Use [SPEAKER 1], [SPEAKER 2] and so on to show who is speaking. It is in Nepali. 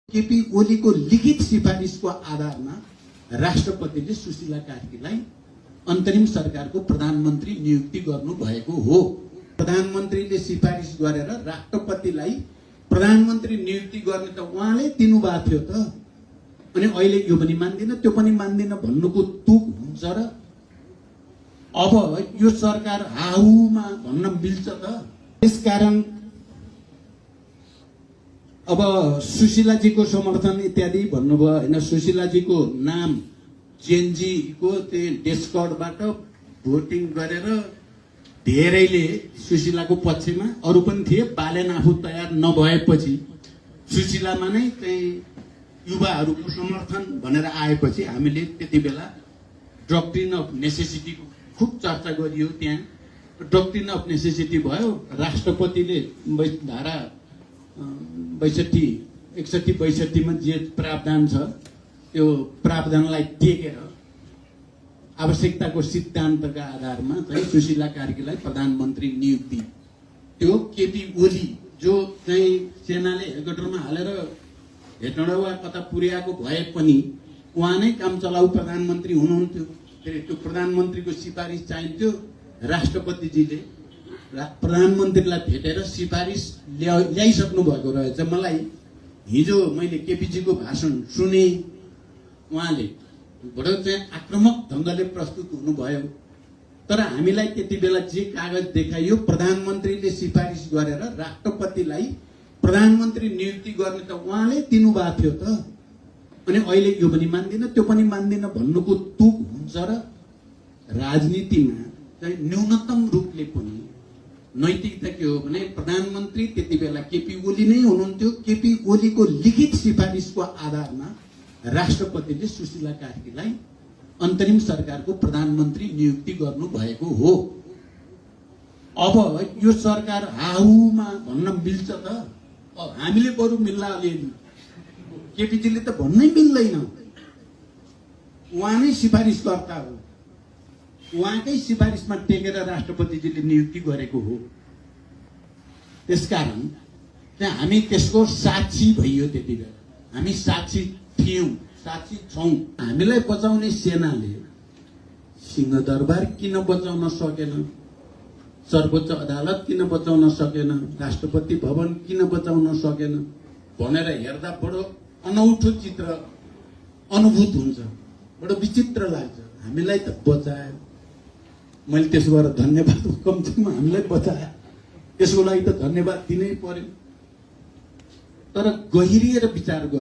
[SPEAKER 1] केपी ओलीको लिखित सिफारिसको आधारमा राष्ट्रपतिले सुशीला कार्कीलाई अन्तरिम सरकारको प्रधानमन्त्री नियुक्ति गर्नु भएको हो। प्रधानमन्त्रीले सिफारिस गरेर राष्ट्रपतिलाई प्रधानमन्त्री नियुक्ति गर्ने त उहाँले दिनुभएको थियो त। अनि अहिले यो पनि मान्दिन त्यो पनि मान्दिन भन्नुको तुक हुन्छ र? अब यो सरकार हाउमा भन्न मिल्छ त? त्यसकारण अब सुशीलाजीको समर्थन इत्यादि भन्नुभयो हैन। सुशीलाजीको नाम जेनजीको त्यो डेस्कर्डबाट भोटिङ गरेर धेरैले सुशीलाको पक्षमा, अरू पनि थिए, बालेन आफू तयार नभएपछि सुशीलामा नै चाहिँ युवाहरूको समर्थन भनेर आएपछि हामीले त्यति बेला डक्ट्रिन अफ नेसेसिटीको खुब चर्चा गरियो। त्यहाँ डक्ट्रिन अफ नेसेसिटी भयो। राष्ट्रपतिले धारा 61-62 जे प्रावधान छ त्यो प्रावधानलाई टेकेर आवश्यकताको सिद्धान्तका आधारमा चाहिँ सुशीला कार्कीलाई प्रधानमन्त्री नियुक्ति, त्यो केपी ओली जो चाहिँ सेनाले हेडक्वार्टरमा हालेर हेटौँडा वा कता पुर्याएको भए पनि उहाँ नै काम चलाउ प्रधानमन्त्री हुनुहुन्थ्यो। त्यो प्रधानमन्त्रीको सिफारिस चाहिन्थ्यो। राष्ट्रपतिजीले प्रधानमन्त्रीलाई भेटेर सिफारिस ल्याइसक्नु भएको रहेछ। मलाई हिजो मैले केपीजीको भाषण सुने, उहाँले बडो चाहिँ आक्रामक ढङ्गले प्रस्तुत हुनुभयो। तर हामीलाई त्यति बेला जे कागज देखाइयो, प्रधानमन्त्रीले सिफारिस गरेर राष्ट्रपतिलाई प्रधानमन्त्री नियुक्ति गर्ने त उहाँले दिनुभएको थियो त। अनि अहिले यो पनि मान्दिन त्यो पनि मान्दिन भन्नुको तुक हुन्छ र? राजनीतिमा चाहिँ न्यूनतम रूपले पनि नैतिकता के हो भने प्रधानमन्त्री त्यति बेला केपी ओली नै हुनुहुन्थ्यो। केपी ओलीको लिखित सिफारिसको आधारमा राष्ट्रपतिले सुशीला कार्कीलाई अन्तरिम सरकारको प्रधानमन्त्री नियुक्ति गर्नु भएको हो। अब यो सरकार हाउमा भन्न मिल्छ त? हामीले बरु मिल्ला अलिअलि, केपीजीले त भन्नै मिल्दैन। उहाँ नै सिफारिसकर्ता हो, उहाँकै सिफारिसमा टेकेर राष्ट्रपतिजीले नियुक्ति गरेको हो। त्यसकारण चाहिँ हामी त्यसको साक्षी भइयो। त्यति बेला हामी साक्षी थियौँ, साक्षी छौँ। हामीलाई बचाउने सेनाले सिंहदरबार किन बचाउन सकेन, सर्वोच्च अदालत किन बचाउन सकेन, राष्ट्रपति भवन किन बचाउन सकेन भनेर हेर्दा बडो अनौठो चित्र अनुभूत हुन्छ, बडो विचित्र लाग्छ। हामीलाई त बचायो, मैले त्यसो भएर धन्यवाद कम्तीमा हामीलाई बचायो, त्यसको लागि त धन्यवाद दिनै पर्यो। तर गहिरिएर विचार